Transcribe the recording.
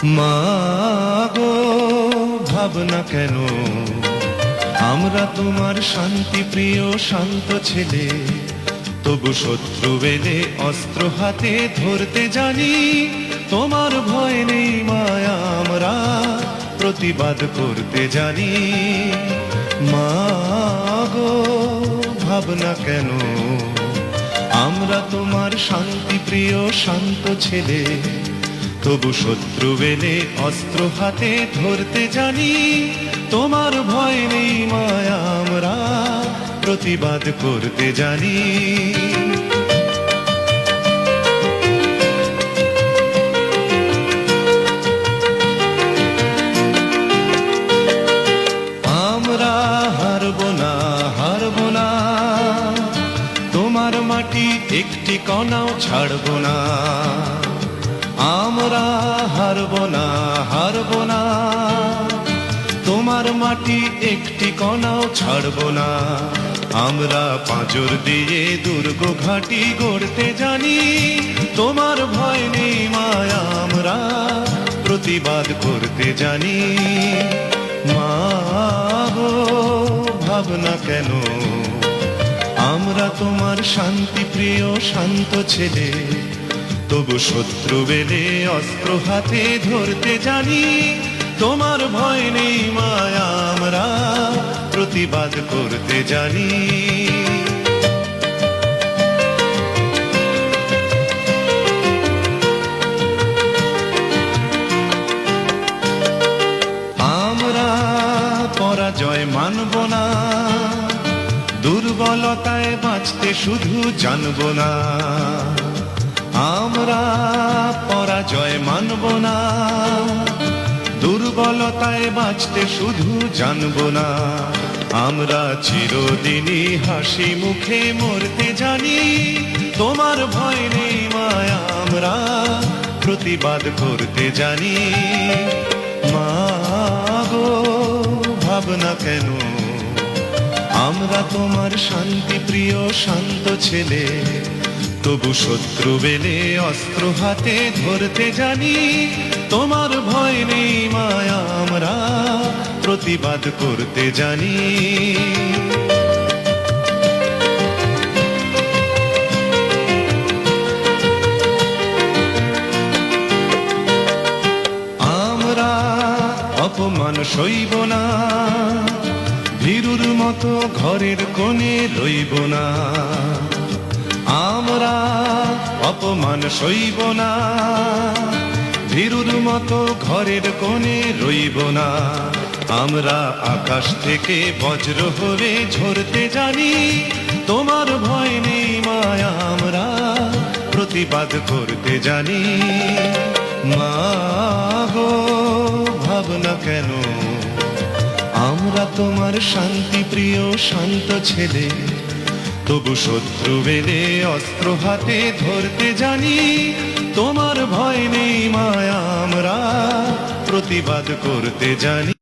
মা গো ভাবনা কেন, আমরা তোমার শান্তি প্রিয় শান্ত ছেলে, তবু শত্রু এলে অস্ত্র হাতে ধরতে জানি। তোমার ভয় নেই মায়া, আমরা প্রতিবাদ করতে জানি। মা গো ভাবনা কেন, আমরা তোমার শান্তি প্রিয় শান্ত ছেলে, তবু শত্রু এলে অস্ত্র হাতে ধরতে জানি। তোমার ভয় নেই মায়া, আমরা প্রতিবাদ করতে জানি। আমরা হারব না, হারব না, তোমার মাটি একটি কণাও ছাড়ব না। আমরা হারব না, হারব না, তোমার মাটি একটি কণাও ছাড়ব না। আমরা পাঁজর দিয়ে দুর্গ ঘাঁটি গড়তে জানি। তোমার ভয় নেই মায়া, আমরা প্রতিবাদ করতে জানি। মা গো ভাবনা কেন, আমরা তোমার শান্তি প্রিয় শান্ত ছেলে, তবু শত্রু এলে অস্ত্র হাতে ধরতে জানি। তোমার ভয় নেই মায়া, আমরা প্রতিবাদ করতে জানি। আমরা পরাজয় মানব না, দুর্বলতায় বাঁচতে শুধু জানব না। আমরা পরাজয় মানব না, দুর্বলতায় বাঁচতে শুধু জানব না। আমরা চিরদিনই হাসি মুখে মরতে জানি। তোমার ভয় নেই মায়া, আমরা প্রতিবাদ করতে জানি। মা গো ভাবনা কেন, আমরা তোমার শান্তি প্রিয় শান্ত ছেলে, তবু শত্রু এলে অস্ত্র হাতে ধরতে জানি। তোমার ভয় নেই মায়া, আমরা প্রতিবাদ করতে জানি। আমরা অপমান সইব না, ভীরুর মতো ঘরের কোণে রইব না। আমরা অপমান সইব না, ভীরুর মতো ঘরের কোণে রইব না। আমরা আকাশ থেকে বজ্র হয়ে ঝরতে জানি। তোমার ভয় নেই মায়া, আমরা প্রতিবাদ করতে জানি। মা গো ভাবনা কেন, আমরা তোমার শান্তি প্রিয় শান্ত ছেলে, তবু শত্রু এলে অস্ত্র হাতে ধরতে জানি। তোমার ভয় নেই মায়া, আমরা প্রতিবাদ করতে জানি।